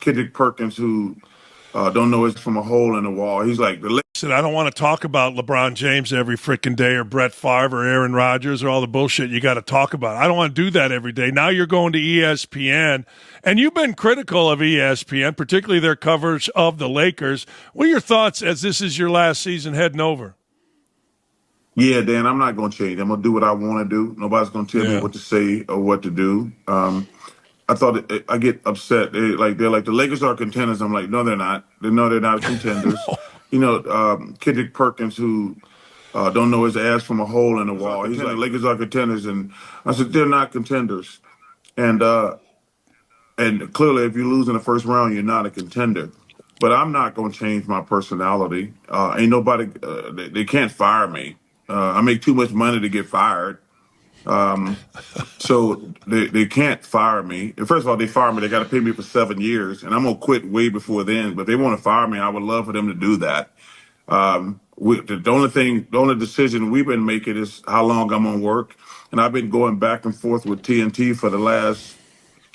Kendrick Perkins who don't know it's from a hole in the wall. He's like the Listen, I don't want to talk about LeBron James every freaking day or Brett Favre or Aaron Rodgers or all the bullshit you got to talk about. I don't want to do that every day. Now you're going to ESPN, and you've been critical of ESPN, particularly their coverage of the Lakers. What are your thoughts as this is your last season heading over? Yeah, Dan, I'm not going to change. I'm going to do what I want to do. Nobody's going to tell me Yeah. what to say or what to do. I thought I get upset. They're like the Lakers are contenders. I'm like, no, they're not. No, they're not contenders. No. Kendrick Perkins who don't know his ass from a hole in the wall. He's like, the Lakers are contenders, and I said they're not contenders. And clearly, if you lose in the first round, you're not a contender. But I'm not going to change my personality. Ain't nobody. They can't fire me. I make too much money to get fired. So they can't fire me. And first of all, they fire me. They got to pay me for 7 years, and I'm gonna quit way before then. But if they want to fire me, I would love for them to do that. The only decision we've been making is how long I'm gonna work, and I've been going back and forth with TNT for the last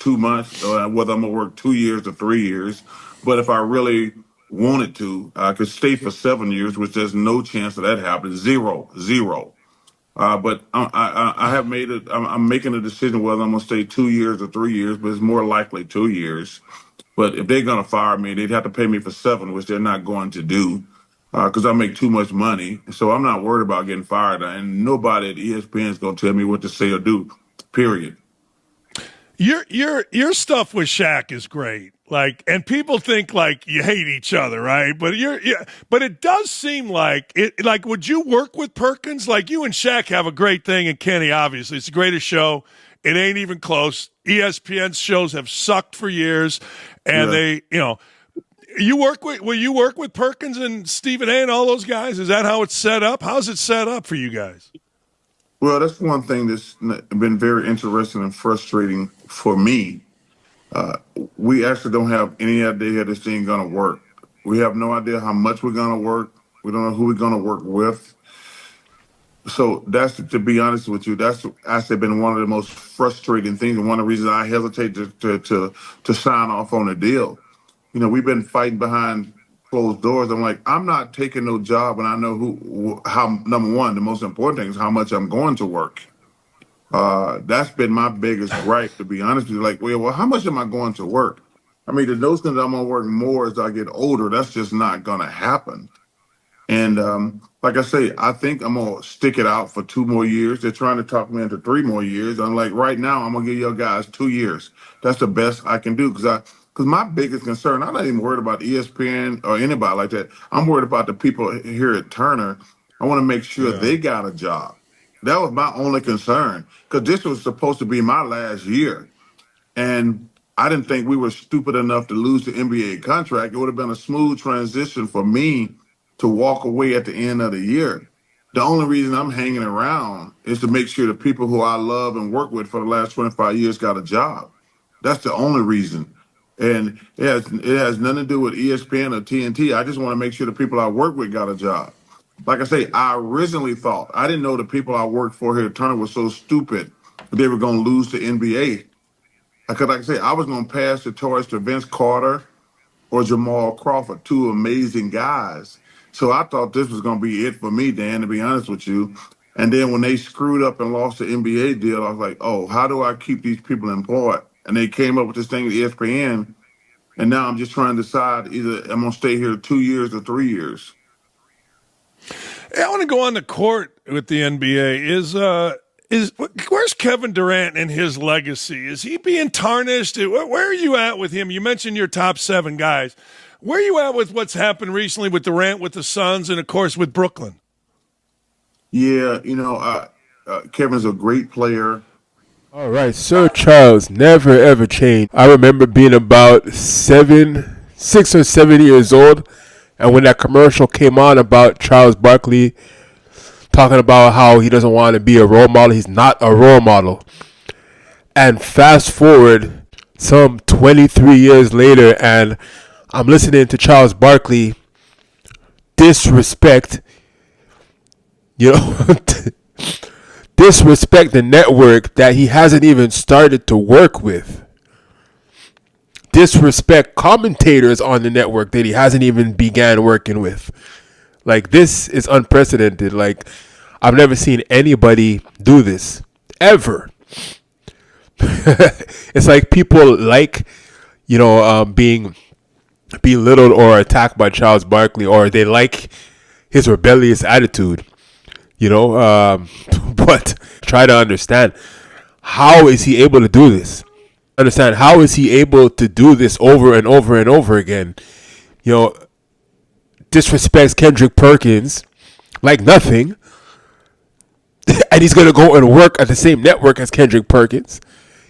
2 months, whether I'm gonna work 2 years or 3 years. But if I really wanted to, I could stay for 7 years, which there's no chance of that happening. Zero, zero. But I have made it. I'm making a decision whether I'm going to stay 2 years or 3 years, but it's more likely 2 years. But if they're going to fire me, they'd have to pay me for seven, which they're not going to do because I make too much money. So I'm not worried about getting fired. And nobody at ESPN is going to tell me what to say or do. Period. Your stuff with Shaq is great. Like, and people think like you hate each other, right? But but it does seem like it. Like, would you work with Perkins? Like, you and Shaq have a great thing, and Kenny, obviously, it's the greatest show. It ain't even close. ESPN shows have sucked for years, and Yeah. will you work with Perkins and Stephen A. and all those guys? Is that how it's set up? How's it set up for you guys? Well, that's one thing that's been very interesting and frustrating for me. We actually don't have any idea this thing gonna work. We have no idea how much we're gonna work. We don't know who we're gonna work with. So that's to be honest with you, that's actually been one of the most frustrating things, and one of the reasons I hesitate to sign off on a deal. We've been fighting behind closed doors. I'm like, I'm not taking no job, and I know how. Number one, the most important thing is how much I'm going to work. That's been my biggest gripe, to be honest with you. Like, well, how much am I going to work? I mean, the notion that I'm gonna work more as I get older, that's just not gonna happen. And like I say, I think I'm gonna stick it out for 2 more years. They're trying to talk me into 3 more years. I'm like, right now, I'm gonna give you guys 2 years. That's the best I can do because my biggest concern, I'm not even worried about ESPN or anybody like that. I'm worried about the people here at Turner. I want to make sure Yeah. they got a job. That was my only concern because this was supposed to be my last year. And I didn't think we were stupid enough to lose the NBA contract. It would have been a smooth transition for me to walk away at the end of the year. The only reason I'm hanging around is to make sure the people who I love and work with for the last 25 years got a job. That's the only reason. And it has nothing to do with ESPN or TNT. I just want to make sure the people I work with got a job. Like I say, I originally thought, I didn't know the people I worked for here at Turner were so stupid that they were going to lose the NBA. Because, like I say, I was going to pass the torch to Vince Carter or Jamal Crawford, two amazing guys. So I thought this was going to be it for me, Dan, to be honest with you. And then when they screwed up and lost the NBA deal, I was like, oh, how do I keep these people employed? And they came up with this thing with ESPN. And now I'm just trying to decide either I'm going to stay here 2 years or 3 years. Hey, I want to go on the court with the NBA. Is where's Kevin Durant and his legacy? Is he being tarnished? Where are you at with him? You mentioned your top seven guys. Where are you at with what's happened recently with Durant, with the Suns, and of course with Brooklyn? Yeah, Kevin's a great player. All right, Sir Charles never ever changed. I remember being about 6 or 7 years old, and when that commercial came on about Charles Barkley talking about how he doesn't want to be a role model, he's not a role model. And fast forward some 23 years later, and I'm listening to Charles Barkley disrespect, you know, disrespect the network that he hasn't even started to work with. disrespect commentators on the network that he hasn't even began working with. Like, this is unprecedented. Like, I've never seen anybody do this ever. It's like people like, being belittled or attacked by Charles Barkley, or they like his rebellious attitude, but try to understand, how is he able to do this? Understand, how is he able to do this over and over and over again? Disrespects Kendrick Perkins like nothing, and he's going to go and work at the same network as Kendrick Perkins.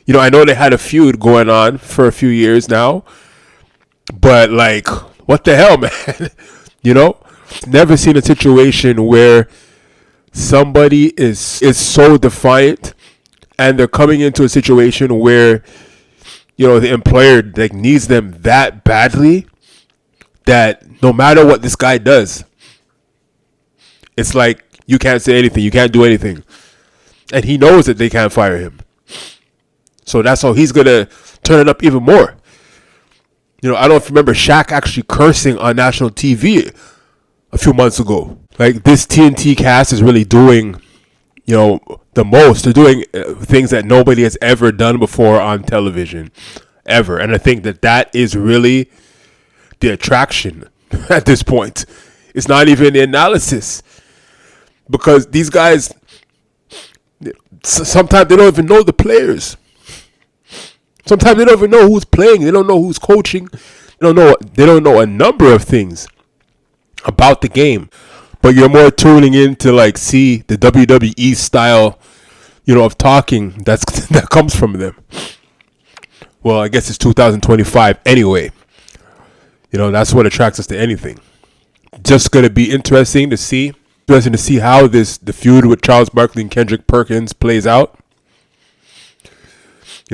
I know they had a feud going on for a few years now, but like, what the hell, man? Never seen a situation where somebody is so defiant, and they're coming into a situation where the employer like needs them that badly that no matter what this guy does, it's like you can't say anything, you can't do anything, and he knows that they can't fire him. So that's how he's gonna turn it up even more. I don't remember Shaq actually cursing on national TV a few months ago. Like, this TNT cast is really doing, the most. They're doing things that nobody has ever done before on television, ever. And I think that is really the attraction at this point. It's not even the analysis, because these guys, sometimes they don't even know the players. Sometimes they don't even know who's playing. They don't know who's coaching. They don't know a number of things about the game. But you're more tuning in to like see the WWE style, of talking that comes from them. Well, I guess it's 2025 anyway. That's what attracts us to anything. Just gonna be interesting to see how the feud with Charles Barkley and Kendrick Perkins plays out.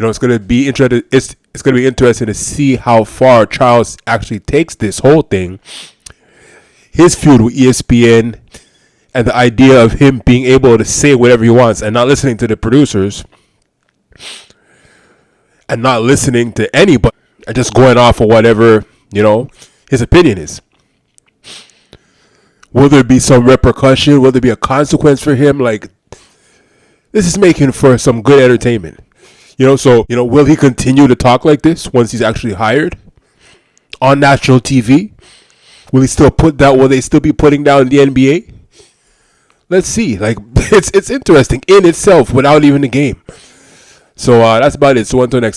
It's gonna be interesting. It's gonna be interesting to see how far Charles actually takes this whole thing, his feud with ESPN, and the idea of him being able to say whatever he wants and not listening to the producers, and not listening to anybody, and just going off of whatever his opinion is. Will there be some repercussion? Will there be a consequence for him? Like, this is making for some good entertainment. So, will he continue to talk like this once he's actually hired on national TV? Will they still be putting down the NBA? Let's see. Like, it's interesting in itself without even the game. So, that's about it. So, until next time.